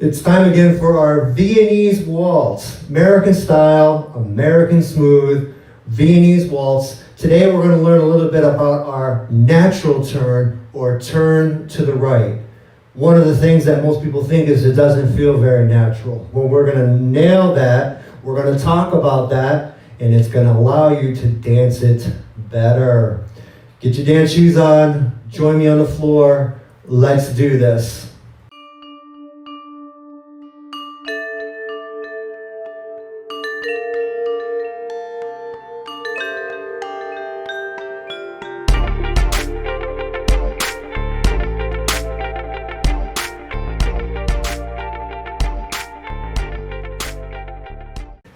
It's time again for our Viennese Waltz, American style, American smooth, Viennese Waltz. Today we're going to learn a little bit about our natural turn or turn to the right. One of the things that most people think is it doesn't feel very natural. Well, we're going to nail that, we're going to talk about that, and it's going to allow you to dance it better. Get your dance shoes on, join me on the floor, let's do this.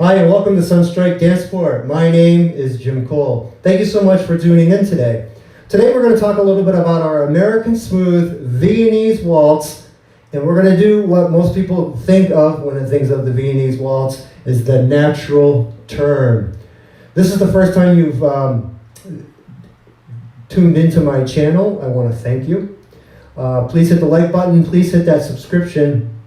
Hi, and welcome to Sunstrike Dancesport. My name is Jim Cole. Thank you so much for tuning in today. Today we're going to talk a little bit about our American Smooth Viennes Waltz, and we're going to do what most people think of when they think of the Viennese Waltz is the natural turn. This is the first time you've tuned into my channel. I want to thank you. Please hit the like button. Please hit that subscription,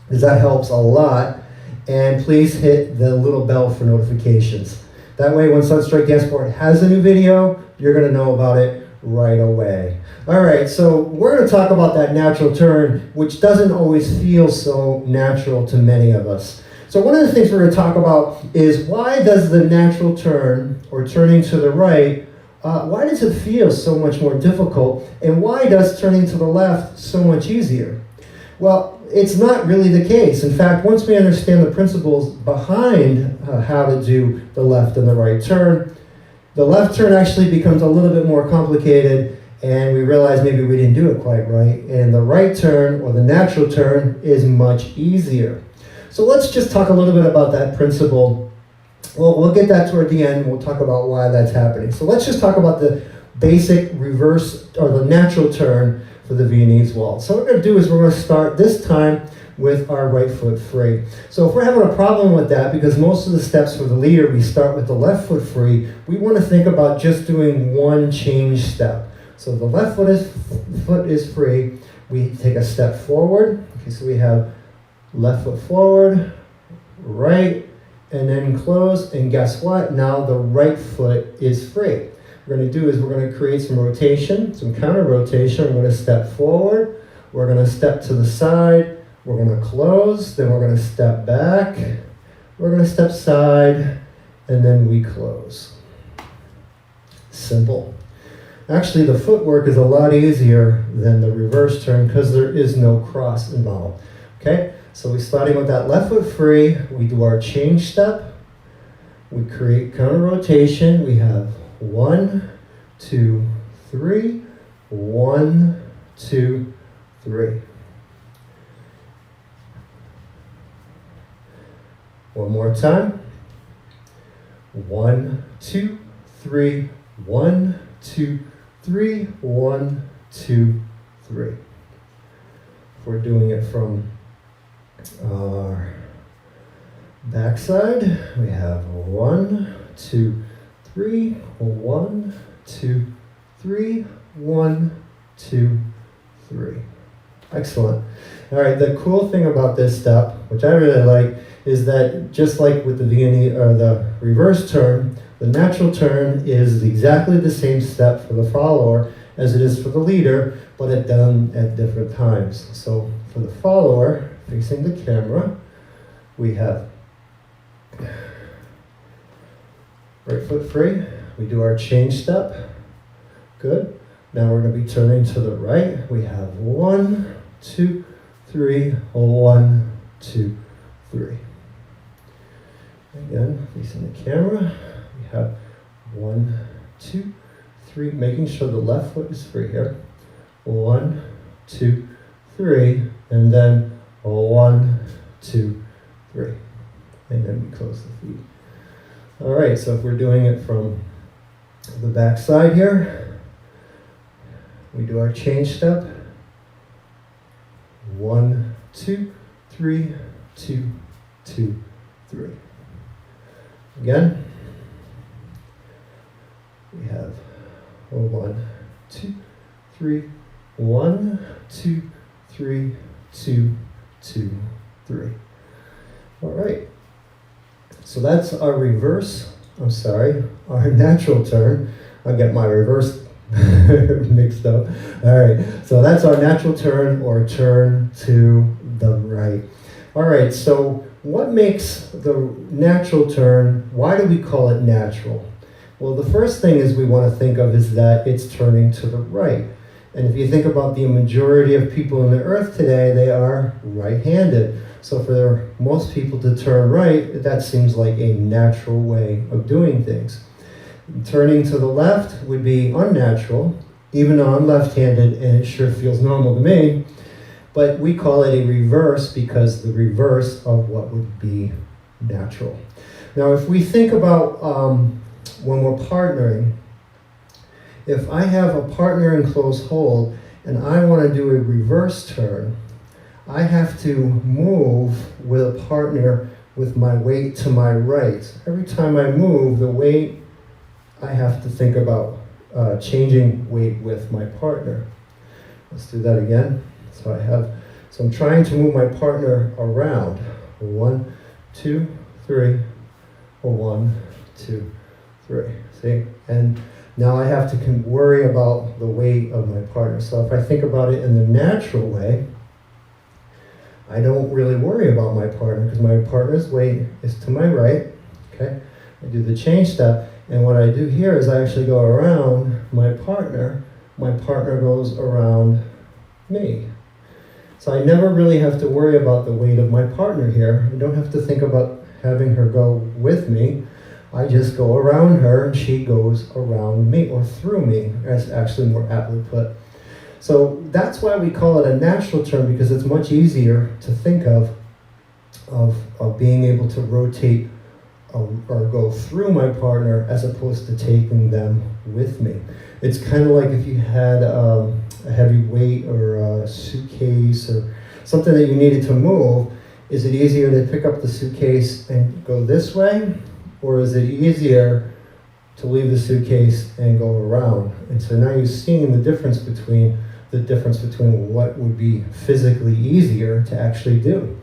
because that helps a lot. And please hit the little bell for notifications. That way when Sunstrike Dancesport has a new video, you're going to know about it right away. Alright, so we're going to talk about that natural turn, which doesn't always feel so natural to many of us. So one of the things we're going to talk about is why does the natural turn, or turning to the right, why does it feel so much more difficult? And why does turning to the left so much easier? Well, it's not really the case. In fact, once we understand the principles behind how to do the left and the right turn, the left turn actually becomes a little bit more complicated, and we realize maybe we didn't do it quite right. And the right turn, or the natural turn, is much easier. So let's just talk a little bit about that principle. Well, we'll get that toward the end. We'll talk about why that's happening. So let's just talk about the basic reverse, or the natural turn, for the Viennese Waltz. So what we're going to do is we're going to start this time with our right foot free. So if we're having a problem with that, because most of the steps for the leader, we start with the left foot free, we want to think about just doing one change step. So the left foot is free. We take a step forward. Okay, so we have left foot forward, right, and then close, and guess what? Now the right foot is free. What we're going to do is we're going to create some rotation, some counter rotation. We're going to step forward, we're going to step to the side, we're going to close, then we're going to step back, we're going to step side, and then we close. Simple. Actually, the footwork is a lot easier than the reverse turn because there is no cross involved. Okay, so we're starting with that left foot free, we do our change step, we create counter rotation, we have 1, 2, 3, 1, 2, 3. One more time. 1, 2, 3, 1, 2, 3, 1, 2, 3. If we're doing it from our backside, we have 1, 2, 3, 1, 2, 3, 1, 2, 3. Excellent. All right, the cool thing about this step, which I really like, is that just like with the Viennese, or the reverse turn, the natural turn is exactly the same step for the follower as it is for the leader, but it's done at different times. So for the follower, facing the camera, we have right foot free, we do our change step, good. Now we're going to be turning to the right, we have 1, 2, 3, 1, 2, 3. Again, facing the camera, we have 1, 2, 3, making sure the left foot is free here. 1, 2, 3, and then 1, 2, 3. And then we close the feet. All right, so if we're doing it from the back side here, we do our change step. 1, 2, 3, 2, 2, 3. Again, we have 1, 2, 3, 1, 2, 3, 2, 2, 3. All right. So that's our our natural turn. I'll get my reverse mixed up. All right, so that's our natural turn, or turn to the right. All right, so what makes the natural turn, why do we call it natural? Well, the first thing is we want to think of is that it's turning to the right. And if you think about the majority of people on the earth today, they are right-handed. So for most people to turn right, that seems like a natural way of doing things. Turning to the left would be unnatural, even though I'm left-handed and it sure feels normal to me, but we call it a reverse because the reverse of what would be natural. Now if we think about when we're partnering, if I have a partner in close hold and I want to do a reverse turn, I have to move with a partner with my weight to my right. Every time I move, the weight, I have to think about changing weight with my partner. Let's do that again. So I'm trying to move my partner around. 1, 2, 3, 1, 2, 3. See? And now I have to worry about the weight of my partner. So if I think about it in the natural way, I don't really worry about my partner because my partner's weight is to my right. Okay? I do the change step. And what I do here is I actually go around my partner goes around me. So I never really have to worry about the weight of my partner here. I don't have to think about having her go with me. I just go around her and she goes around me, or through me, as actually more aptly put. So that's why we call it a natural turn, because it's much easier to think of being able to rotate or go through my partner as opposed to taking them with me. It's kind of like if you had a heavy weight or a suitcase or something that you needed to move. Is it easier to pick up the suitcase and go this way, or is it easier to leave the suitcase and go around? And so now you're seeing the difference between what would be physically easier to actually do.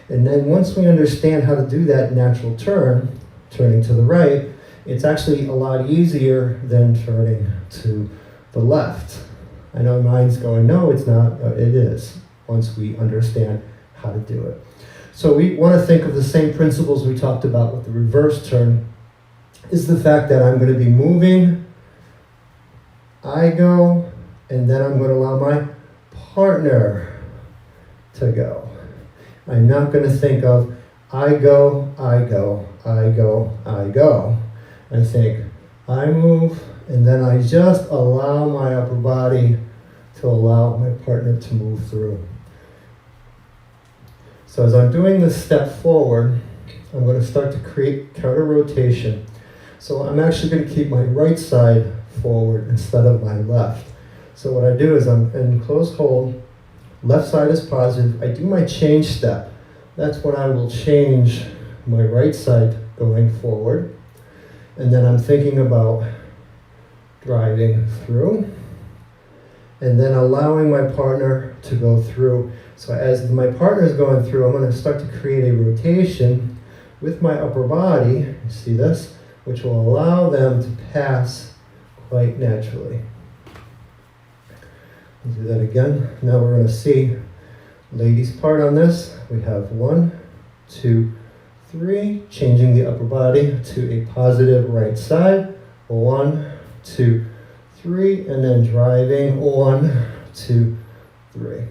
And then once we understand how to do that natural turn, turning to the right, it's actually a lot easier than turning to the left. I know mine's going, no, it's not. It is, once we understand how to do it. So we want to think of the same principles we talked about with the reverse turn, is the fact that I'm going to be moving, I go, and then I'm going to allow my partner to go. I'm not going to think of I go, I go, I go, I go. I think I move, and then I just allow my upper body to allow my partner to move through. So as I'm doing this step forward, I'm going to start to create counter rotation. So I'm actually going to keep my right side forward instead of my left. So what I do is I'm in close hold, left side is positive, I do my change step. That's when I will change my right side going forward. And then I'm thinking about driving through, and then allowing my partner to go through. So as my partner is going through, I'm going to start to create a rotation with my upper body, you see this, which will allow them to pass quite naturally. We'll do that again. Now we're going to see ladies part on this. We have 1, 2, 3, changing the upper body to a positive right side. 1, 2, 3, and then driving 1, 2, 3.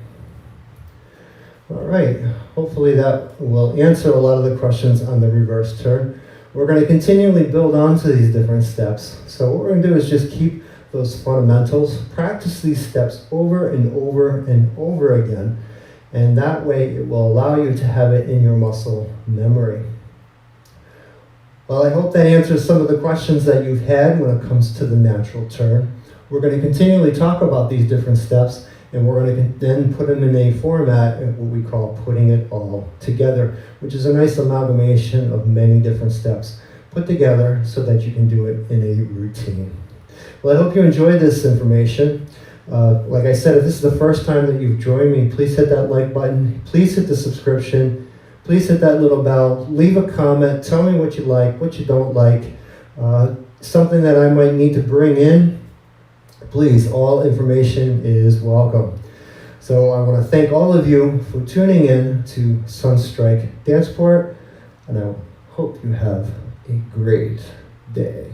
All right, hopefully that will answer a lot of the questions on the reverse turn. We're going to continually build onto these different steps. So what we're going to do is just keep those fundamentals, practice these steps over and over and over again, and that way it will allow you to have it in your muscle memory. Well, I hope that answers some of the questions that you've had when it comes to the natural turn. We're going to continually talk about these different steps, and we're going to then put them in a format, what we call putting it all together, which is a nice amalgamation of many different steps put together so that you can do it in a routine. Well, I hope you enjoyed this information. Like I said, if this is the first time that you've joined me, please hit that like button. Please hit the subscription please hit that little bell, leave a comment, tell me what you like, what you don't like, something that I might need to bring in. Please, all information is welcome. So I want to thank all of you for tuning in to Sunstrike Dancesport, and I hope you have a great day.